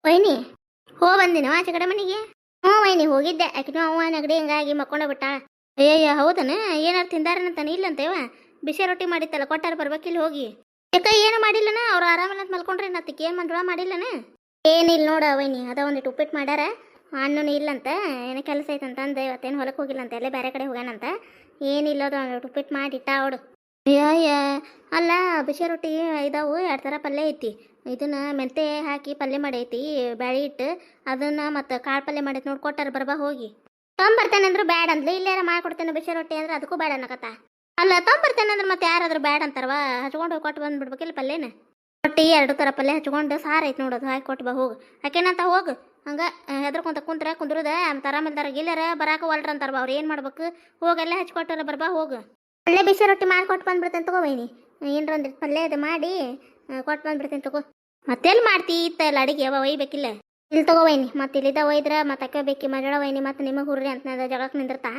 ವೈನಿ ಬಂದಿನವ ಆಚೆ ಕಡೆ ಮನೆಗೆ. ಹ್ಞೂ ವೈನಿ ಹೋಗಿದ್ದೆ. ಆಕಿನೂ ಅವ್ವ ನೆಗಡಿ ಹಿಂಗಾಗಿ ಮಕ್ಕೊಂಡ ಬಿಟ್ಟಾಳ. ಅಯ್ಯಯ್ಯ ಹೌದನ? ಏನಾರು ತಿಂದಾರನಂತಾನೆ ಇಲ್ಲಂತೇವ? ಬಿಸಿ ರೊಟ್ಟಿ ಮಾಡಿತ್ತಲ್ಲ ಕೊಟ್ಟಾರ ಬರ್ಬೇಕಿಲ್ಲ ಹೋಗಿ. ಯಾಕ ಏನು ಮಾಡಿಲ್ಲನ? ಅವ್ರು ಆರಾಮಿಲ್ಲ ಅಂತ ಮಲ್ಕೊಂಡ್ರೆ ನತ್ತಿಗೆ ಏನು ಮಂಜುಳ ಮಾಡಿಲ್ಲನ? ಏನಿಲ್ಲ ನೋಡ ವೈನಿ, ಅದ ಒಂದಿಟ್ಟು ಉಪ್ಪಿಟ್ಟು ಮಾಡ್ಯಾರ. ಹಣ್ಣು ಇಲ್ಲಂತ, ಏನೋ ಕೆಲಸ ಐತಂತ ಅಂದೆ. ಇವತ್ತೇನು ಹೊಲಕ್ಕೆ ಹೋಗಿಲ್ಲಂತ, ಎಲ್ಲೇ ಬೇರೆ ಕಡೆ ಹೋಗ್ಯಾನಂತ. ಏನಿಲ್ಲ ಅದು ಒಂದಿಟ್ಟು ಉಪ್ಪಿಟ್ಟು ಮಾಡಿಟ್ಟ ಅವಡು. ಅಯ್ಯ ಅಲ್ಲ, ಬಿಸಿ ರೊಟ್ಟಿ ಇದಾವು, 2 ಥರ ಪಲ್ಯ ಐತಿ. ಇದನ್ನ ಮೆಂತೆ ಹಾಕಿ ಪಲ್ಯ ಮಾಡೈತಿ, ಬ್ಯಾಳಿ ಇಟ್ಟು. ಅದನ್ನ ಮತ್ತು ಕಾಳು ಪಲ್ಯ ಮಾಡೈತಿ ನೋಡಿ, ಕೊಟ್ಟಾರ ಬರ್ಬಾ ಹೋಗಿ. ತೊಂಬರ್ತೇನೆ ಅಂದ್ರೆ ಬ್ಯಾಡ ಅಂದ್ಲು. ಇಲ್ಲಾರ ಮಾಡ್ಕೊಡ್ತೇನೆ ಬಿಸಿ ರೊಟ್ಟಿ ಅಂದ್ರೆ ಅದಕ್ಕೂ ಬೇಡ ಅನ್ನಕತ್ತ. ಅಲ್ಲ ತೊಂಬರ್ತೇನೆ ಅಂದ್ರೆ ಮತ್ತೆ ಯಾರಾದ್ರೂ ಬ್ಯಾಡ ಅಂತಾರವ? ಹಚ್ಕೊಂಡು ಹೋಗಿ ಕೊಟ್ಟು ಬಂದ್ಬಿಡ್ಬೇಕಿಲ್ಲ ಪಲ್ಯನ. ರೊಟ್ಟಿ 2 ಥರ ಪಲ್ಯ ಹಚ್ಕೊಂಡು ಸಾರು ಐತಿ ನೋಡೋದು, ಹಾಕಿ ಕೊಟ್ಟು ಬಾ ಹೋಗು. ಯಾಕೆನಂತ ಹೋಗು. ಹಂಗೆ ಹೆದರ್ಕೊಂತ ಕುಂದ್ರದ ಅಂತ ಆರಾಮಿಲ್ದಾರ ಇಲ್ಲಾರ ಬರಾಕ ಹೊಲ್ರ ಅಂತಾರ. ಅವ್ರು ಏನು ಮಾಡ್ಬೇಕು? ಹೋಗೆಲ್ಲ ಹಚ್ಕೊಟ್ಟಾರ ಬರ್ಬಾ ಹೋಗು. ಅಲ್ಲೇ ಬಿಸಿ ರೊಟ್ಟಿ ಮಾಡಿ ಕೊಟ್ಟು ಬಂದ್ಬಿಡ್ತೇನೆ ತಗೋ ವೈನಿ. ಏನರ ಒಂದಿಟ್ಟು ಪಲ್ಯ ಇದು ಮಾಡಿ ಕೊಟ್ಟು ಬಂದ್ಬಿಡ್ತೇನೆ ತಗೋ. ಮತ್ತೆಲ್ಲಿ ಮಾಡ್ತಿ ಇತ್ತ ಎಲ್ಲ ಅಡಿಗೆ ಯಾವ ಒಯ್ಬೇಕಿಲ್ಲ? ಇಲ್ಲಿ ತಗೋ ವೈನಿ. ಮತ್ತೆ ಇಲ್ಲಿದ್ದ ಒಯ್ದ್ರ ಮತ್ತೆ ಅಕ್ಕ ಬೇಕಿ ಮಜಳ ವೈನಿ ಮತ್ತೆ ನಿಮಗೆ ಹುರ್ರಿ ಅಂತ ಜಗಕ್ಕೆ ನಿಂದಿರ್ತಾ.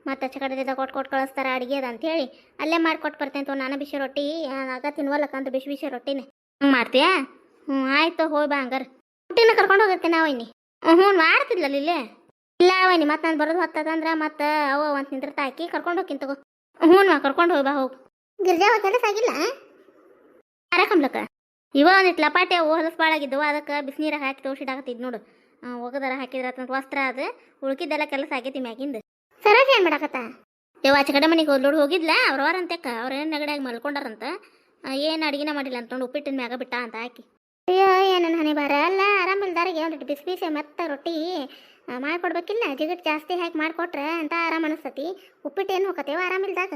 ಮತ್ತೆ ಆಚೆ ಕಡೆದ ಕೊಟ್ಟು ಕಳಿಸ್ತಾರ ಅಡಿಗೆ ಅದ ಅಂತೇಳಿ ಅಲ್ಲೇ ಮಾಡಿಕೊಟ್ಟು ಬರ್ತೇನೆ ತಗೋ. ನಾನು ಬಿಸಿ ರೊಟ್ಟಿ ಆಗ ತಿನ್ವಲ್ಲಕ್ಕಂತ ಬಿಸಿ ರೊಟ್ಟಿನೇ ಹಂಗೆ ಮಾಡ್ತೀಯಾ? ಆಯ್ತು ಹೋಗಿ ಬಾ ಹಂಗಾರ. ರೊಟ್ಟಿನ ಕರ್ಕೊಂಡು ಹೋಗಿರ್ತೇನೆ ವೈನಿ. ಮಾಡ್ತಿದ್ಲಲ್ಲ ಇಲ್ಲೇ. ಇಲ್ಲ ವೈನಿ, ಮತ್ತೆ ನಾನು ಬರೋದು ಹೊತ್ತದಂದ್ರೆ ಮತ್ತೆ ಅವ ಅಂತ ನಿಂದಿರ್ತಾ ಹಾಕಿ ಕರ್ಕೊಂಡು ಹೋಗ್ತೀನಿ ತಗೋ. ಕರ್ಕೊಂಡು ಹೋಗಿ ಬಾ ಹೋಗು. ಗಿರ್ಜಾವ ಕೆಲಸ ಆಗಿಲ್ಲ ಅರಕಂಬ್ಲಕ್ಕ. ಇವ ಒಂದಿಟ್ಟು ಲಪಾಟೆ ಅವು ಹೊಲಸು ಭಾಳಾಗಿದ್ದವು, ಅದಕ್ಕೆ ಬಿಸಿನೀರಾಗ ಹಾಕಿ ತೋರ್ಸಿಡಾಕತ್ತಿದ್ ನೋಡು. ಒಗದಾರ ಹಾಕಿದ್ರ ವಸ್ತ್ರ ಅದು ಉಳ್ಕಿದ್ದೆಲ್ಲ ಕೆಲಸ ಆಗೈತಿ ಮ್ಯಾಗಿಂದ. ಸರೋಜ ಏನು ಮಾಡಾಕತ್ತ? ಯಾವ ಆಚೆ ಕಡೆ ಮನೆಗೆ ಹೋದ್ಲೋಡು ಹೋಗಿದ್ಲ ಅವ್ರವಾರ ಅಂತಕ್ಕ. ಅವ್ರೇನು ನೆಗಡಿಯಾಗಿ ಮಲ್ಕೊಂಡಾರಂತ. ಏನು ಅಡಿಗೆನ ಮಾಡಿಲ್ಲ ಅಂತಂದು ಉಪ್ಪಿಟ್ಟಿನ ಮ್ಯಾಗ ಬಿಟ್ಟ ಅಂತ ಹಾಕಿ. ಅಯ್ಯೋ ಏನನ್ನ ಹನಿ ಬಾರ ಅಲ್ಲ. ಆರಾಮಿಲ್ದಾರಿಗೆ ಒಂದಿಟ್ಟು ಬಿಸಿ ಬಿಸಿ ಮೆತ್ತ ರೊಟ್ಟಿ ಮಾಡ್ಕೊಡ್ಬೇಕಿಲ್ಲ. ಜಿಗಿಟ್ ಜಾಸ್ತಿ ಹಾಕಿ ಮಾಡಿಕೊಟ್ರೆ ಅಂತ ಆರಾಮ ಅನಿಸ್ತತಿ. ಉಪ್ಪಿಟ್ಟು ಏನು ಹೋಗತ್ತೇವ ಆರಾಮಿಲ್ದಾಗ?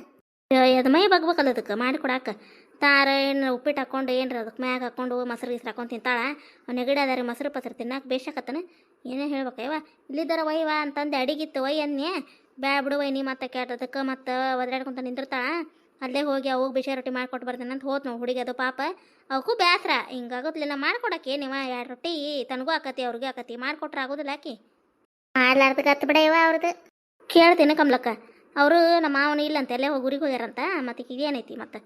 ಅದು ಮೈ ಬಗ್ಬೇಕಲ್ಲ ಅದಕ್ಕೆ ಮಾಡಿಕೊಡಾಕ. ತಾರ ಏನು ಉಪ್ಪಿಟ್ಟು ಹಾಕ್ಕೊಂಡು ಏನರ ಅದಕ್ಕೆ ಮ್ಯಾಗ ಹಾಕ್ಕೊಂಡು ಮೊಸರು ಗೀಸರು ಹಾಕೊಂಡು ತಿಂತಾಳ. ನೆಗಡಿ ಅದಾರೆ ಮೊಸರು ಪಸರು ತಿನ್ನಕ್ಕೆ ಬೇಷಾಕತ್ತನ. ಏನೇ ಹೇಳ್ಬೇಕಯ್ಯವ ಇಲ್ಲಿದ್ದಾರ ಒಯ್ಯವ ಅಂತಂದು ಅಡಿಗಿತ್ತು ಒಯ್ ಅನ್ನೆ. ಬ್ಯಾ ಬಿಡು ವೈನಿ ಮತ್ತೆ ಕೇಟದಕ್ಕೆ ಮತ್ತೆ ಒದ್ರಾಡ್ಕೊಂತ ನಿಂದಿರ್ತಾಳ. ಅಲ್ಲೇ ಹೋಗಿ ಅವಾಗ ಬಿಸಿ ರೊಟ್ಟಿ ಮಾಡಿಕೊಟ್ಟು ಬರ್ತೀನಿ ಅಂತ ಹೋತ್ ನಾವು ಹುಡುಗಿ. ಅದು ಪಾಪ ಅವಕ್ಕೂ ಬೇಸರ ಹಿಂಗಾಗೋದ್ಲಿಲ್ಲ ಮಾಡ್ಕೊಡಕ್ಕೆ. ನೀವ 2 ರೊಟ್ಟಿ ತನಗೂ ಆಕತಿ ಅವ್ರಿಗೆ ಆಕತಿ ಮಾಡಿಕೊಟ್ರೆ ಆಗೋದಿಲ್ಲ ಆಕಿ. ಮಾಡ್ಲಾರ್ದಕ್ಕೆ ಹತ್ತು ಬಿಡ ಇವ ಅವ್ರದ್ದು. ಕೇಳ್ತೀನಿ ಕಮ್ಲಕ್ಕ. ಅವರು ನಮ್ಮ ಮಾವನು ಇಲ್ಲಂತ ಎಲ್ಲೇ ಹೋಗಿ ಊರಿಗೆ ಹೋಗ್ಯಾರಂತ. ಮತ್ತೆ ಈಗ ಏನೈತಿ ಮತ್ತೆ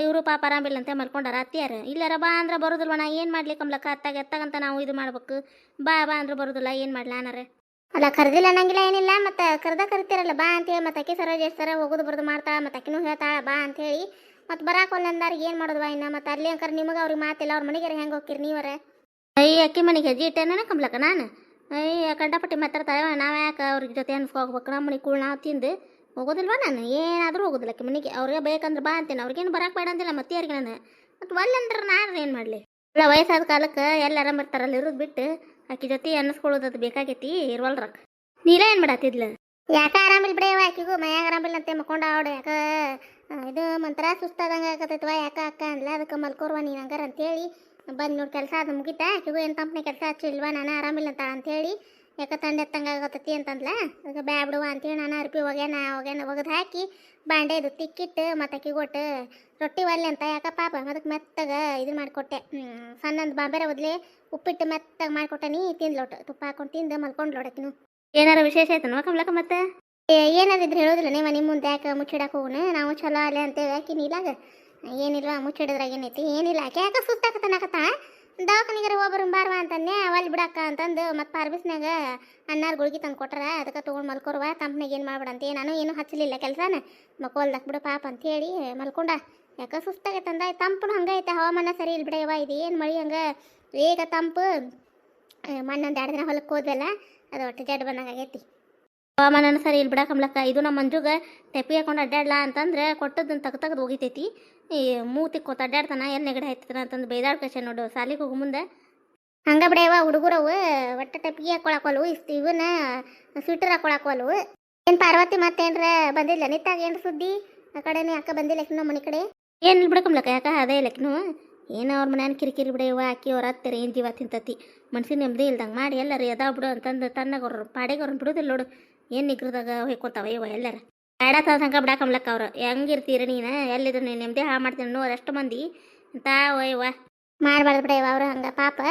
ಇವರು ಪಾಪ ಆರಾಮಿಲ್ಲಂತೆ ಮಲ್ಕೊಂಡಾರ. ಅತ್ತಿಯಾರ ಇಲ್ಲಾರ ಬಾ ಅಂದ್ರೆ ಬರೋದಿಲ್ವ. ನಾ ಏನು ಮಾಡ್ಲಿ ಕಮ್ಲಕ್ಕ? ಎತ್ತಾಗಂತ ನಾವು ಇದು ಮಾಡ್ಬೇಕು. ಬಾ ಅಂದ್ರೆ ಬರೋದಿಲ್ಲ. ಏನು ಮಾಡ್ಲಾ ಅನಾರೆ? ಅಲ್ಲ ಕರೆದಿಲ್ಲ ಅನ್ನಂಗಿಲ್ಲ ಏನಿಲ್ಲ. ಮತ್ತೆ ಕರಿತಿರಲ್ಲ ಬಾ ಅಂತೇಳಿ. ಮತ್ತೆ ಅಕ್ಕಿ ಸರೋಜ್ ಎಷ್ಟು ಸರ ಹೋಗೋದು ಬರೋದು ಮಾಡ್ತಾಳ. ಮತ್ತೆ ಅಕ್ಕಿನೂ ಹೇಳ್ತಾಳ ಬಾ ಅಂತೇಳಿ. ಮತ್ತೆ ಬರಾಕೋಲ್ಲ ಅಂದಾರಿಗೆ ಏನು ಮಾಡೋದು ಇನ್ನು? ಮತ್ತೆ ಅಲ್ಲಿ ಅಂಕರ್ ನಿಮಗೆ ಅವ್ರಿಗೆ ಮಾತಿಲ್ಲ. ಅವ್ರ ಮನೆಗೆ ಹೆಂಗೆ ಹೋಗ್ತೀರಿ ನೀವರ? ಅಯ್ಯ ಅಕ್ಕಿ ಮನೆಗೆ ಹೆಜ್ಜೆ ಇಟ್ಟೇನ ಕಮ್ಲಕ್ಕ ನಾನು? ಅಯ್ಯ ಕಂಡಪಟ್ಟಿ ಮಾತಾಡ್ತಾಳೆ. ನಾವು ಯಾಕೆ ಅವ್ರಿಗೆ ಜೊತೆ ಅನ್ಸ್ಕೋಗ್ಬೇಕು? ನಮ್ಮ ಮನೆ ಕೂಳ್ ನಾವು ತಿಂದು ಹೋಗೋದಿಲ್ವ? ನಾನು ಏನಾದರೂ ಹೋಗೋದಿಲ್ಲ ಅಕ್ಕಿ ಮನೆಗೆ. ಅವ್ರಿಗೆ ಬೇಕಂದ್ರೆ ಬಾ ಅಂತೇನೆ. ಅವ್ರಿಗೇನು ಬರಕ್ಕೆ ಬೇಡ ಅಂತಿಲ್ಲ ಮತ್ತೆ ಯಾರಿಗೆ ನಾನು. ಮತ್ತು ಒಲ್ಲಂದ್ರೆ ನಾನು ಏನು ಮಾಡಲಿ? ಇಲ್ಲ ವಯಸ್ಸಾದ ಕಾಲಕ್ಕೆ ಎಲ್ಲ ಆರಾಮ ಇರ್ತಾರಲ್ಲ ಇರೋದು ಬಿಟ್ಟು ಆಕಿ ಜೊತೆ ಅನ್ನಿಸ್ಕೊಳ್ಳೋದು ಅದು ಬೇಕಾಗೈತಿ. ಇರ್ವಲ್ರಕ್ಕ ನೀಲ ಏನು ಮಾಡತ್ತಿದ್ಲು? ಯಾಕೆ ಆರಾಮಿಲ್ಲ ಬಿಡೇವ ಆಕಿಗೂ ಮನ್ಯಾಗ ಆರಾಮಿಲ್ಲ ಅಂತೆ ಮಕ್ಕೊಂಡ ಅವಡು. ಯಾಕೆ ಇದು ಮಂತ್ರ ಸುಸ್ತಾದಂಗೆ ಆಗತ್ತೈತವ ಯಾಕೆ ಅಕ್ಕ ಅಂದ್ಲ. ಅದಕ್ಕೆ ಮಲ್ಕೋರ್ವ ನೀನು ಹಂಗಾರ ಅಂತೇಳಿ ಬಂದು ನೋಡಿ. ಕೆಲಸ ಅದು ಮುಗಿತಾ ಆಕಿಗೂ ಏನು ತಂಪನೆ ಕೆಲಸ ಹಚ್ಚಿಲ್ವಾ? ನಾನು ಆರಾಮಿಲ್ಲ ಅಂತ ಅಂತೇಳಿ ಯಾಕೆ ತಂಡ ಎತ್ತಂಗೆ ಆಗತ್ತತಿ ಅಂತಂದ್ಲ. ಅದಕ್ಕೆ ಬ್ಯಾ ಬಿಡುವ ಅಂತೇಳಿ ನಾನು ಅರ್ಪಿ ಒಗ್ಯಾನ ಒಗದು ಹಾಕಿ ಬಾಂಡೆ ಇದು ತಿಕ್ಕಿಟ್ಟು ಮತ್ತೆ ಅಕ್ಕಿ ಕೊಟ್ಟು ರೊಟ್ಟಿ ಒಲ್ಲೆ ಅಂತ ಯಾಕೆ ಪಾಪ ಅದಕ್ಕೆ ಮೆತ್ತಗೆ ಇದು ಮಾಡಿಕೊಟ್ಟೆ. ಸಣ್ಣಂದು ಬಾಂಬೆರೆ ಬದಲೇ ಉಪ್ಪಿಟ್ಟು ಮೆತ್ತಗೆ ಮಾಡಿಕೊಟ್ಟೆ. ನೀ ತಿಂದ್ಲೊಟ್ಟು ತುಪ್ಪ ಹಾಕೊಂಡು ತಿಂದು ಮಲ್ಕೊಂಡ್ಲೋಡಕಿನು. ಏನಾರು ವಿಶೇಷ ಆಯ್ತನವ ಕಮ್ಲಕ್ಕ? ಮತ್ತೆ ಏನಾದಿದ್ರೆ ಹೇಳೋದಿಲ್ಲ ನೀವು ನಿಮ್ಮ ಮುಂದೆ ಯಾಕೆ ಮುಚ್ಚಿಡಕ್ಕೆ ಹೋಗೋಣ? ನಾವು ಚಲೋ ಅಲ್ಲೇ ಅಂತೇವೆ. ಯಾಕೆ ನೀಲಾಗ ಏನಿಲ್ವಾ ಮುಚ್ಚಿಡಿದ್ರಾಗ ಏನೈತಿ? ಏನಿಲ್ಲ. ಯಾಕೆ ಸುಸ್ತಾಕತ್ತನಕತ್ತ ದವಾಖಾನಿಗಾರ ಹೋಗ್ಬರು ಬಾರ್ವಾ ಅಂತಂದೆ. ಅವಲ್ಲಿ ಬಿಡಕ್ಕ ಅಂತಂದು ಮತ್ತೆ ಪಾರ್ಬಿಸ್ನಾಗ ಅಣ್ಣಾರು ಗುಳ್ಗಿ ತಂದು ಕೊಟ್ರ. ಅದಕ್ಕೆ ತೊಗೊಂಡು ಮಲ್ಕೊರ್ವ ತಂಪ್ನಾಗ ಏನು ಮಾಡ್ಬಿಡಂತೆ. ನಾನು ಏನೂ ಹಚ್ಚಲಿಲ್ಲ ಕೆಲಸನ ಮಕ್ಕೋಲ್ದಕ್ಕೆ ಬಿಡು ಪಾಪ ಅಂತೇಳಿ ಮಲ್ಕೊಂಡ. ಯಾಕೆ ಸುಸ್ತಾಗೈತಂದ. ತಂಪು ಹಂಗೈತೆ ಹವಾಮಾನ ಸರಿ ಇಲ್ಲ ಬಿಡವ. ಇದು ಏನು ಮಳೆ ಹಂಗೆ ಬೇಗ ತಂಪು. ಮಣ್ಣೊಂದು 2 ದಿನ ಹೊಲಕ್ಕೆ ಹೋದ್ವಲ್ಲ ಅದು ಒಟ್ಟು ಜಡ್ ಬಂದಂಗೆ ಆಗೈತಿ. ಹವಾಮಾನ ಸರಿ ಇಲ್ಲಿ ಬಿಡ ಕಮ್ಲಕ್ಕ. ಇದು ನಮ್ಮ ಮಂಜುಗೆ ತೆಪ್ಪಿ ಹಾಕೊಂಡು ಅಡ್ಡಾಡ್ಲಾ ಅಂತಂದ್ರೆ ಕೊಟ್ಟದನ್ನು ತೆಗ್ದು ಹೋಗಿತೈತಿ. ಈ ಮೂತಿಕ್ಕೋತ ಅಡ್ಡಾಡ್ತಾನ. ಏನು ನೆಗಡಿ ಆಯ್ತದ ಅಂತಂದು ಬೈದಾಡ್ ಕಷ್ಟ ನೋಡು ಸಾಲಿಗೆ ಹೋಗು ಮುಂದೆ. ಹಂಗೆ ಬಿಡವ ಹುಡುಗರವು ಒಟ್ಟು ಟೆಪ್ಪಿಗೆ ಹಾಕೊಳಕಲ್ವು. ಇವನ್ನ ಸ್ವೆಟರ್ ಹಾಕೊಳಕಲ್ವು. ಏನು ಪಾರ್ವತಿ ಮತ್ತೇನ್ರ ಬಂದಿಲ್ಲ ನಿತ್ತಾಗ? ಏನು ಸುದ್ದಿ ಆ ಕಡೆನೇ ಅಕ್ಕ ಬಂದಿಲ್ಲ ಆಕಿನೂ ಮನೆ ಕಡೆ? ಏನಿಲ್ಲ ಬಿಡ ಕಮ್ಲಕ್ಕ. ಯಾಕೆ ಅದೇ ಇಲ್ಲ ಆಕಿನೂ ಏನೋ ಅವ್ರ ಮನ್ಯಾನ ಕಿರಿಕಿರಿ ಬಿಡವ. ಆಕಿ ಅವ್ರ ಹತ್ತಿರ ಏನು ಜೀವ ತಿಂತತಿ. ಮನ್ಸಿನ ನೆಮ್ಮದಿ ಇಲ್ದಂಗೆ ಮಾಡಿ ಎಲ್ಲರೂ ಅದಾವ ಬಿಡು ಅಂತಂದು ತನ್ನಾಗ ಅವ್ರ ಪಾಡೆಗೆ ಅವ್ರನ್ನ ಬಿಡೋದಿಲ್ಲ ನೋಡು. ಏನು ನಿಗ್ರದಾಗ ಹೊಯ್ಕೊತಾವ ಇವ ಎಲ್ಲರ ಬೇಡ ಸಂಕ ಬಿಡ ಕಮ್ಲಕ್ಕ. ಅವ್ರು ಹೆಂಗಿರ್ತೀರ ನೀನು? ಎಲ್ಲಿದ್ರು ನೀನು ನೆಮ್ಮದಿ ಹಾಳು ಮಾಡ್ತೀನಿ ನೋಡು ಎಷ್ಟು ಮಂದಿ ಅಂತ ಒಯ್ಯವ ಮಾಡಬಾರ್ದು ಬಿಡವ. ಅವ್ರು ಹಂಗೆ ಪಾಪ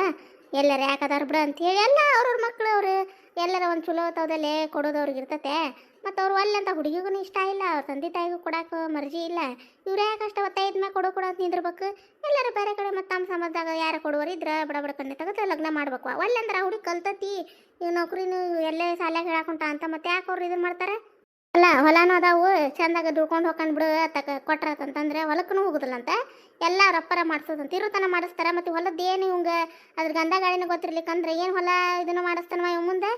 ಎಲ್ಲರೂ ಯಾಕದಾರ ಬಿಡು ಅಂತೇಳಿ ಎಲ್ಲ ಅವ್ರವ್ರ ಮಕ್ಳು ಅವ್ರು ಎಲ್ಲರ ಒಂದು ಚಲೋ ತೌದಲ್ಲೇ ಕೊಡೋದವ್ರಿಗೆ ಇರ್ತತೆ. ಮತ್ತು ಅವ್ರು ಅಲ್ಲಂತ ಹುಡುಗಿಗೂ ಇಷ್ಟ ಇಲ್ಲ, ಅವ್ರ ತಂದೆ ತಾಯಿಗೂ ಕೊಡಕ್ಕೆ ಮರ್ಜಿ ಇಲ್ಲ. ಇವ್ರು ಯಾಕೆ ಅಷ್ಟು ಒತ್ತಾಯದ ಮ್ಯಾಗ ಕೊಡು ಅಂತ ನಿಂದಿರ್ಬೇಕು. ಎಲ್ಲರೂ ಬೇರೆ ಕಡೆ ಮತ್ತು ತಮ್ಮ ಸಮಾಜದಾಗ ಯಾರು ಕೊಡುವರಿದ್ರೆ ಬಡ ಬಡ ಕಣ್ಣೆ ತೆಗೆದು ಲಗ್ನ ಮಾಡ್ಬೇಕು. ಒಲ್ಲಂದ್ರೆ ಆ ಹುಡುಗಿ ಕಲ್ತತಿ, ಈ ನೌಕರಿನೂ ಎಲ್ಲೇ ಸಾಲಾಗ ಹೇಳಾಕೊಂಟ ಅಂತ ಮತ್ತೆ ಯಾಕೆ ಅವ್ರು ಇದನ್ನು ಮಾಡ್ತಾರೆ? ಅಲ್ಲ ಹೊಲನೂ ಅದಾವು, ಚಂದಾಗ ದುಡ್ಕೊಂಡು ಹೋಗ್ಕೊಂಡು ಬಿಡು ತಕ್ಕ ಕೊಟ್ರತಂತಂದ್ರೆ ಹೊಲಕ್ಕೂ ಹೋಗುದಿಲ್ಲಂತೆ. ಎಲ್ಲ ರಪ್ಪರ ಮಾಡಿಸೋದಂತ ಇರುತನ ಮಾಡಿಸ್ತಾರೆ. ಮತ್ತು ಹೊಲದ್ದು ಏನು ಇವಂಗೆ ಅದ್ರ ಗಂಧ ಗಾಳಿನ ಗೊತ್ತಿರ್ಲಿಕ್ಕಂದ್ರೆ ಏನು ಹೊಲ ಇದನ್ನು ಮಾಡಿಸ್ತಾನವ ಇವ್ ಮುಂದೆ?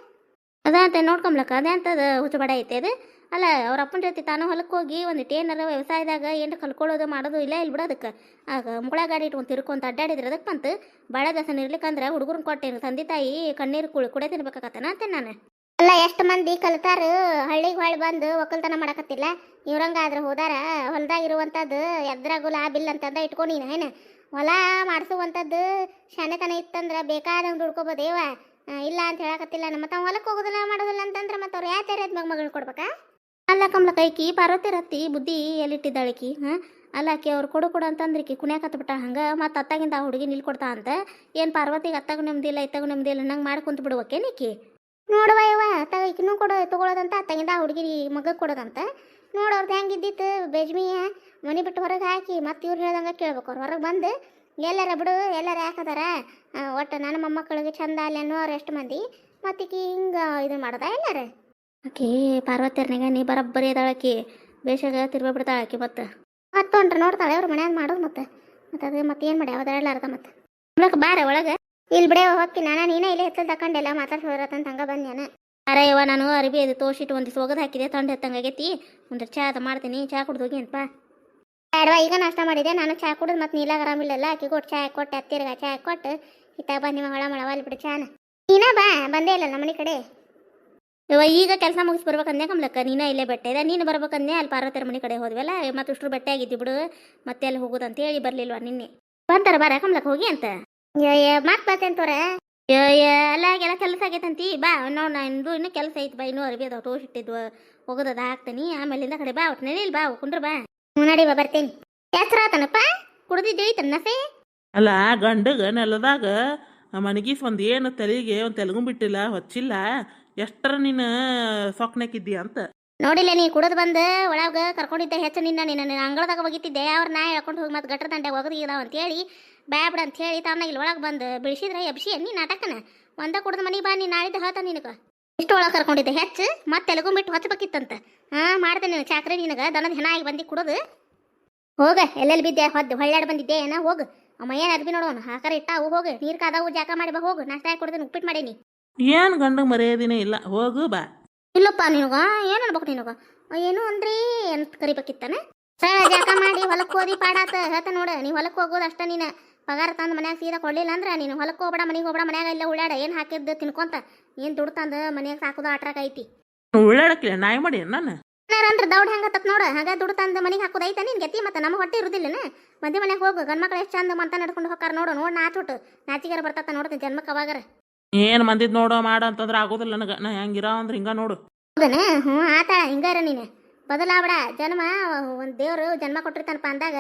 ಅದ ಅಂತ ನೋಡ್ಕೊಂಬ್ಲಕ್ಕ, ಅದೇ ಅಂತದ ಹುಚ್ಚಬಡ ಐತೆ ಅದು. ಅಲ್ಲ ಅವ್ರ ಅಪ್ಪನ ಜೊತೆ ತಾನು ಹೊಲಕ್ಕೆ ಹೋಗಿ ಒಂದಿಟ್ಟು ಏನಾರ ವ್ಯವಸಾಯದಾಗ ಏನು ಕಲ್ಕೊಳ್ಳೋದು ಮಾಡೋದು ಇಲ್ಲ ಇಲ್ಲಿ ಬಿಡೋದಕ್ಕೆ. ಆಗ ಮುಗಳ ಗಾಡಿ ಇಟ್ಕೊಂಡು ತಿರ್ಕೊಂತ ಅಡ್ಡಾಡಿದ್ರೆ ಅದಕ್ಕೆ ಬಂತು. ಭಾಳ ದಸನ ಇರ್ಲಿಕ್ಕಂದ್ರೆ ಹುಡುಗರನ್ನ ಕೊಟ್ಟೇನು ತಂದೆ ತಾಯಿ ಕಣ್ಣೀರು ಕುಡೆ ತಿನ್ಬೇಕಾಗತ್ತನ ಅಂತ ನಾನು. ಅಲ್ಲ ಎಷ್ಟು ಮಂದಿ ಕಲಿತಾರ ಹಳ್ಳಿಗೆ ಹೊಳ್ಳಿ ಬಂದು ಒಕ್ಕಲ್ತನ ಮಾಡಕತ್ತಿಲ್ಲ. ಇವ್ರಂಗಾದ್ರೆ ಹೋದಾರ ಹೊಲದಾಗಿರುವಂಥದ್ದು ಎದ್ರಾಗು ಲಾಭ ಇಲ್ಲ ಅಂತಂದ ಇಟ್ಕೊಂಡಿನ ಏನು ಹೊಲ ಮಾಡಿಸುವಂಥದ್ದು ಶಾನೆತನ ಇತ್ತಂದ್ರೆ ಬೇಕಾದಂಗೆ ದುಡ್ಕೋಬೋದೇವ. ಇಲ್ಲ ಅಂತ ಹೇಳಕತ್ತಿಲ್ಲ. ಮತ್ತು ಅವ್ನು ಹೊಲಕ್ಕೆ ಹೋಗೋದಿಲ್ಲ ಮಾಡೋದಿಲ್ಲ ಅಂತಂದ್ರೆ ಮತ್ತು ಅವ್ರು ಯಾವ ತೆರೆದ ಮಗಳು ಕೊಡ್ಬೇಕಾ? ಅಲ್ಲ ಕಮ್ಲ ಕೈಕಿ ಪಾರ್ವತಿ ರತ್ತಿ ಬುದ್ಧಿ ಎಲ್ಲಿಟ್ಟಿದ್ದಾಳಕಿ. ಅಲ್ಲ ಆಕಿ ಅವ್ರು ಕೊಡು ಅಂತಂದ್ರಿಕಿ ಕುಣ್ಯಾಕತ್ತ ಬಿಟ್ಟ ಹಂಗೆ. ಮತ್ತು ಅತ್ತಾಗಿಂದ ಆ ಹುಡುಗಿ ನಿಲ್ಕೊಡ್ತಾ ಅಂತ ಏನು ಪಾರ್ವತಿಗೆ ಅತ್ತಾಗೂ ನೆಮ್ಮದಿಲ್ಲ ಇತ್ತಾಗೂ ನೆಮ್ಮದಿಲ್ಲ ನಂಗೆ ಮಾಡಿ ಕುಂತು ಬಿಡುವಕ್ಕೇನಿಕಿ? ನೋಡುವ ಯವ್ವ ಈಕಿನೂ ತೊಗೊಳೋದಂತ ಅತ್ತಾಗಿಂದ ಆ ಹುಡುಗಿ ಮಗ ಕೊಡೋದಂತ. ನೋಡೋರ್ದು ಹೆಂಗಿದ್ದಿತ್ತು ಬೇಜ್ಮಿಯ ಮನೆ ಬಿಟ್ಟು ಹೊರಗೆ ಹಾಕಿ ಮತ್ತು ಇವ್ರು ಹೇಳ್ದಂಗೆ ಕೇಳ್ಬೇಕು. ಅವ್ರು ಹೊರಗೆ ಬಂದು ಎಲ್ಲರ ಬಿಡು ಎಲ್ಲರ ಯಾಕದಾರ ಒಟ್ಟು ನನ್ನ ಮೊಮ್ಮಕ್ಕಳಿಗೆ ಚಂದ ಅಲ್ಲಿ ಅನ್ನೋರು ಎಷ್ಟು ಮಂದಿ ಮತ್ತು ಈಕಿ ಹಿಂಗೆ ಇದು ಮಾಡೋದ ಎಲ್ಲಾರ? ಆಕಿ ಪಾರ್ವತಿಯರ್ನಾಗ ನೀ ಬರಬ್ಬರಿ ಅದಾಳಕಿ ಬೇಷಾಗ ತಿರ್ಬಿಡ್ತಾಳಕಿ. ಮತ್ತು ಹೊಂಟ್ರೆ ನೋಡ್ತಾಳೆ ಅವ್ರು ಮನ್ಯಾಗ ಮಾಡೋದು. ಮತ್ತು ಅದು ಮತ್ತೆ ಏನು ಮಾಡಿ ಯಾವ್ದು ಹೇಳಾರ್ದ ಮತ್ತು ಒಳಗೆ ಬಾರ ಒಳಗೆ ಇಲ್ಲಿ ಬಿಡೇ ಹೋಗಿ ನೀನೇ ಇಲ್ಲೇ ಎತ್ತಲ್ ತಕೊಂಡೆಲ್ಲ ಮಾತಾಡ್ಸೋರತ್ತಂತ ಹಂಗೆ ಬಂದ್ಯಾನ. ಅರಯ್ಯವ ನಾನು ಅರಿಬಿ ಅದು ತೋಷಿಟ್ಟು ಒಂದಿಷ್ಟು ಒಗದು ಹಾಕಿದೆ ತಂಡು ಎತ್ತಂಗಾಗೈತಿ. ಒಂದು ಚಾ ಅದು ಮಾಡ್ತೀನಿ, ಚಾ ಕುಡ್ದು ಹೋಗಿ ಅಂತ ಬೇಡವಾ. ಈಗ ನಾಷ್ಟ ಮಾಡಿದೆ ನಾನು ಚಾ ಕುಡಿದು ಮತ್ತು ನೀಲಾಗ ಆರಾಮಿಲ್ಲಲ್ಲ ಆಕಿ ಕೊಟ್ಟು ಚಾ ಕೊಟ್ಟು ಹತ್ತಿರಗ ಚಾ ಕೊಟ್ಟು ಇತ್ತಾಗ ಬಂದು ನಿಮ್ಮ ಹೊಳ ಮಳವ ಅಲ್ಲಿ ಬಿಡು ಚಾನ. ನೀನಾ ಬಾ ಬಂದೇ ಇಲ್ಲ ನಮ್ಮ ಮನೆ ಕಡೆ. ಇವ ಈಗ ಕೆಲಸ ಮುಗಿಸಿ ಬರ್ಬೇಕಂದೆ ಕಮ್ಲಕ್ಕ ನೀನ ಇಲ್ಲೇ ಬೆಟ್ಟ ಇದೆ. ನೀನು ಬರ್ಬೇಕಂದೆ ಅಲ್ಲಿ ಪಾರ್ವತಿಯರ ಮನೆ ಕಡೆ ಹೋದ್ವಲ್ಲ ಮತ್ತು ಇಷ್ಟರು ಬೆಟ್ಟೆ ಆಗಿದ್ದಿ ಬಿಡು ಮತ್ತೆ ಅಲ್ಲಿ ಹೋಗೋದಂತ ಹೇಳಿ ಬರಲಿಲ್ವ ನಿನ್ನೆ. ಬಂತಾರ ಬಾರ ಕಮ್ಲಕ್ಕ ಹೋಗಿ ಅಂತ. ಮಾತು ಬರ್ತೇನೆ ಅಲ್ಲ ಎಲ್ಲ ಕೆಲಸ ಆಗೈತಂತಿ ಬಾ. ನಾವು ನಂದು ಇನ್ನೂ ಕೆಲಸ ಐತಿ ಬಾ, ಇನ್ನೂ ಅರ್ಬಿ ಅದಾವ ತೋರಿಸಿಟ್ಟಿದ್ವು ಹೋಗೋದದ ಹಾಕ್ತೀನಿ. ಆಮೇಲಿಂದ ಕಡೆ ಬಾ ಒಟ್ಟು ನೆನೆಯಲ್ಲಿ ಬಾ ಕುಂಡ್ರ ಬಾ. ನಡಿ ಬಾ ಬರ್ತೇನೆ. ಹೆಸ್ರಾತನಪ್ಪ ಕುಡ್ದಿದ್ದು ನಫೆ? ಅಲ್ಲ ಗಂಡಗ ನೆಲದಾಗ ಮನಗೀಸ್ ಒಂದು ಏನು ತಲೆಗೆ ಒಂದು ತೆಲುಗು ಬಿಟ್ಟಿಲ್ಲ ಹೊಚ್ಚಿಲ್ಲ ಎಷ್ಟರ ನೀನು ಸೊಕ್ನಾಕಿದ್ದೀಯ ಅಂತ ನೋಡಿಲ್ಲ. ನೀ ಕುಡಿದು ಬಂದು ಒಳಗೆ ಕರ್ಕೊಂಡಿದ್ದೆ ಹೆಚ್ಚು ನಿನ್ನ ಅಂಗಳದಾಗ ಒಗಿತಿದ್ದೆ. ಅವ್ರ ನಾ ಹೇಳ್ಕೊಂಡು ಹೋಗಿ ಮತ್ತು ಗಟ್ರ ದಂಡೆ ಒಗದಿದಾವ ಅಂತೇಳಿ ಬ್ಯಾಬ್ಡ ಅಂತ ಹೇಳಿ ತಾವನ್ನ ಇಲ್ಲಿ ಒಳಗೆ ಬಂದು ಬೆಳೆಸಿದ್ರೆ ಎಬ್ಸಿ ನೀ ನಾಟಕನ ಒಂದ ಕುಡ್ದು ಮನೆ ಬಾ. ನೀನು ನಾಳಿದ್ದು ಹೇಳ್ತಾ ನಿನಗೆ ಇಷ್ಟು ಒಳಗೆ ಕರ್ಕೊಂಡಿದ್ದೆ ಹೆಚ್ಚು ಮತ್ತೆ ತೆಲುಗು ಬಿಟ್ಟು ಹೊಚ್ಚಬೇಕಿತ್ತಂತ. ಮಾಡ್ದೆ ನೀನು ಚಾಕ್ರಿ ನಿನಗೆ ದನದ ಹೆಣ ಆಗಿ ಬಂದು ಕುಡೋದು ಹೋಗ. ಎಲ್ಲೆಲ್ಲಿ ಬಿದ್ದೆ ಹೊಳ್ಳಾಡಿ ಬಂದಿದ್ದೆ ಏನ ಹೋಗು. ಅಮ್ಮ ಏನು ಅರ್ಬಿ ನೋಡೋನು ಹಾಕಾರ ಇಟ್ಟಾವು ಹೋಗು. ನೀರು ಕಾದಾವು ಜಾಕ ಮಾಡಿ ಬಾ ಹೋಗು. ನಾಷ್ಟ ಹಾಕಿ ಕೊಡ್ತೀನಿ ಉಪ್ಪಿಟ್ಟು ಮಾಡೀನಿ. ಏನು ಗಂಡ ಮರ್ಯಾದಿನೇ ಇಲ್ಲ ಹೋಗು ಬಾ. ಇಲ್ಲಪ್ಪ ನಿನಗ ಏನು ಅನ್ಬೇಕು ನಿನಗ ಏನು ಅಂದ್ರಿ ಅಂತ ಕರಿಬೇಕಿತ್ತಾನೆ. ಜಾಕ ಮಾಡಿ ಹೊಲಕ್ಕೆ ಹೋದಿ ಪಾಡಾತ ಹೇಳ್ತ ನೋಡ. ನೀವು ಹೊಲಕ್ಕೆ ಹೋಗೋದು ಅಷ್ಟ. ನೀನು ಪಗಾರ ತಂದು ಮನ್ಯಾಗ ಸೀದಾ ಕೊಡಲಿಲ್ಲ ಅಂದ್ರೆ ನೀನು ಹೊಲಕ್ಕೆ ಹೋಗ್ಬೇಡ ಮನೆಗೆ ಹೋಗ್ಬೇಡ. ಮನ್ಯಾಗ ಇಲ್ಲ ಉಳ್ಳಾಡ ಏನು ಹಾಕಿದ್ದು ತಿನ್ಕೊಂತ ಏನು ದುಡ್ಡು ತಂದು ಮನ್ಯಾಗ ಸಾಕೋದು ಆಟ್ರಾಕ ಐತಿ. ಉಳ್ಳಾಡಕ್ಕಿಲ್ಲ ನಾಯಿ ಮಾಡಿ ನಾನು ಅಂದ್ರೆ ದೌಡ್ ಹೆಂಗತ್ತ ನೋಡ ಹಾಗ ದುಡ್ಡು ತಂದು ಮನೆಗೆ ಹಾಕೋದು ಐತ ನಿನ್ ಗತಿ. ಮತ್ತೆ ನಮ್ಮ ಹೊಟ್ಟೆ ಇರುದಿಲ್ಲನ ಮದ್ದೆ ಮನ್ಯಾಗ ಹೋಗು. ಗಂಡ್ಮಕ್ಳು ಎಷ್ಟು ಚಂದ ಮಂತ ನಡ್ಕೊಂಡು ಹೋಗಾರ ನೋಡು. ನೋಡಿ ನಾಚುಟ್ಟು ನಾಚಿಗಾರ ಬರ್ತತ್ತ ನೋಡ್ತೀನಿ ಜನ್ಮಕ್ಕೆ ಅವಾಗಾರ. ಏನು ಮಂದಿದ್ ನೋಡೋ ಮಾಡು ಅಂತಂದ್ರೆ ಆಗೋದಿಲ್ಲ ನನಗೆ. ನಾ ಹೆಂಗಿರ ಅಂದ್ರೆ ಹಿಂಗ ನೋಡು. ಹೌದನ? ಹ್ಞೂ ಆತ ಹಿಂಗಾರ ನೀನು ಬದಲಾವಡ. ಜನ್ಮ ಒಂದು ದೇವ್ರು ಜನ್ಮ ಕೊಟ್ಟಿರ್ತಾನಪ್ಪ ಅಂದಾಗ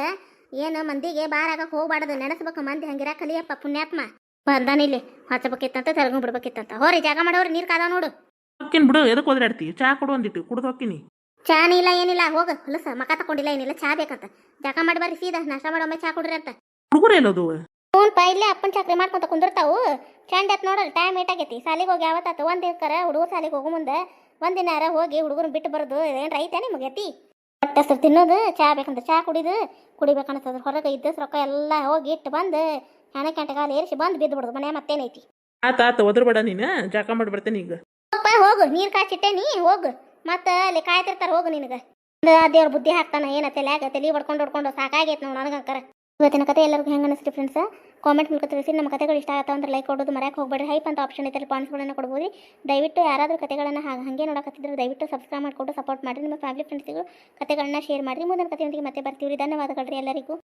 ಏನು ಮಂದಿಗೆ ಬಾರ ಆಗಕ್ಕೆ ಹೋಗ್ಬಾರ್ದು. ನೆನೆಸ್ಬೇಕು ಮಂದಿ ಹಂಗಿರ ಕಲಿಯಪ್ಪ ಪುಣ್ಯಾತ್ಮ. ಬಂದಾನಿಲ್ಲಿ ಹಚ್ಚಬೇಕಿತ್ತಂತ ತೆಲಗು ಬಿಡ್ಬೇಕಿತ್ತಂತ. ಹೋರಿ ಜಾಗ ಮಾಡೋರಿ ನೀರು ಕಾದಾವ ನೋಡು. ಹೊಕ್ಕಿನ್ ಬಿಡು ಎದಕ್ಕೆ ಓದಾಡ್ತಿ? ಚಾ ಕೊಡು ಒಂದಿಟ್ಟು ಕುಡ್ದು ಹೊಕ್ಕಿನಿ. ಚಾನಿ ಇಲ್ಲ ಏನಿಲ್ಲ ಹೋಗು. ಹೊಲಸ ಮಕ ತಕೊಂಡಿಲ್ಲ ಏನಿಲ್ಲ ಚಾ ಬೇಕಂತ. ಜಾಗ ಮಾಡಿ ಬರ್ರಿ ಸೀದಾ ನಾಷ್ಟ ಮಾಡೊಮ್ಮೆ ಚಾ ಕುಡ್ರಿ ಅಂತ. ಹುಡುಗರು ಎಲ್ಲೋದು? ಹ್ಞೂನ್ಪ ಇಲ್ಲೇ ಅಪ್ಪನ ಚಾಕ್ರಿ ಮಾಡ್ಕೊಂತ ಕುಂದಿರ್ತಾವು. ಚಂದ ಎತ್ ನೋಡಲ್ ಟೈಮ್ ಏಟಾಗೈತಿ. ಸಾಲಿಗೆ ಹೋಗಿ ಯಾವತ್ತಾತ ಒಂದು ಇರ್ಕರ ಹುಡುಗರು ಸಾಲಿಗೆ ಹೋಗೋ ಮುಂದೆ ಒಂದಿನಾರ ಹೋಗಿ ಹುಡುಗರು ಬಿಟ್ಟು ಬರೋದು ಏನು ಐತೆ ನಿಮಗೆ ಗತಿ? ಹೊಟ್ಟೆ ಹಸ್ರು ತಿನ್ನೋದು ಚಾ ಬೇಕಂತ ಚಾ ಕುಡಿಬೇಕನ್ನಿಸ್ತದ. ಹೊರಗೆ ಇದ್ದಸ್ ರೊಕ್ಕ ಎಲ್ಲ ಹೋಗಿ ಇಟ್ಟು ಬಂದು ಹಣ ಕೆಂಟಗಾಲ ಏರಿಸಿ ಬಂದು ಬಿದ್ದು ಬಿಡೋದು ಮನೆ ಮತ್ತೇನೈತಿ. ಆತ ಒದ್ರಬೇಡ ನೀನು ಜಾಕ ಮಾಡಿ ಬರ್ತೇನೆ ಈಗ. ಹೋಗು ನೀರು ಕಾಚಿಟ್ಟೇನಿ ಹೋಗು. ಮತ್ತೆ ಅಲ್ಲಿ ಕಾಯ್ತಿರ್ತಾರೆ ಹೋಗು. ನಿನಗೆ ದೇವ್ರ ಬುದ್ಧಿ ಹಾಕ್ತಾನ ಏನ ತಲೆಯಾಗ ತಲೆ ಹೊಡ್ಕೊಂಡು ಸಾಕಾಗೈತೆ ನಾವು ನನಗಂಕರ. ಇವತ್ತಿನ ಕತೆ ಎಲ್ಲರಿಗೂ ಹೆಂಗೆ ಅನಿಸ್ತು ಫ್ರೆಂಡ್ಸ್ ಕಾಮೆಂಟ್ ಮೂಲಕ ತಿಳಿಸಿ. ನಮ್ಮ ಕತೆಗಳು ಇಷ್ಟ ಆಯ್ತು ಅಂದ್ರೆ ಲೈಕ್ ಕೊಡೋದು ಮರ್ಯಾಕೆ ಹೋಗ್ಬೇಡಿ. ಹೈಪ್ ಅಂತ ಆಪ್ಷನ್ ಐತೆ ಪಾಯಿಂಟ್ಸ್ಗಳನ್ನು ಕೊಡ್ಬೋದು. ದಯವಿಟ್ಟು ಯಾರಾದರೂ ಕತೆಗಳನ್ನು ಹಾಗೆ ನೋಡಕತ್ತಿದ್ರೆ ದಯವಿಟ್ಟು ಸಬ್ಸ್ಕ್ರೈಬ್ ಮಾಡಿಕೊಂಡು ಸಪೋರ್ಟ್ ಮಾಡಿರಿ. ನಿಮ್ಮ ಫ್ಯಾಮಿಲಿ ಫ್ರೆಂಡ್ಸ್ಗಳು ಕತೆಗಳನ್ನ ಶೇರ್ ಮಾಡಿರಿ. ಮುಂದಿನ ಕತೆಯೊಂದಿಗೆ ಮತ್ತೆ ಬರ್ತೀವಿ. ಧನ್ಯವಾದಗಳು ರೀ ಎಲ್ಲರಿಗೂ.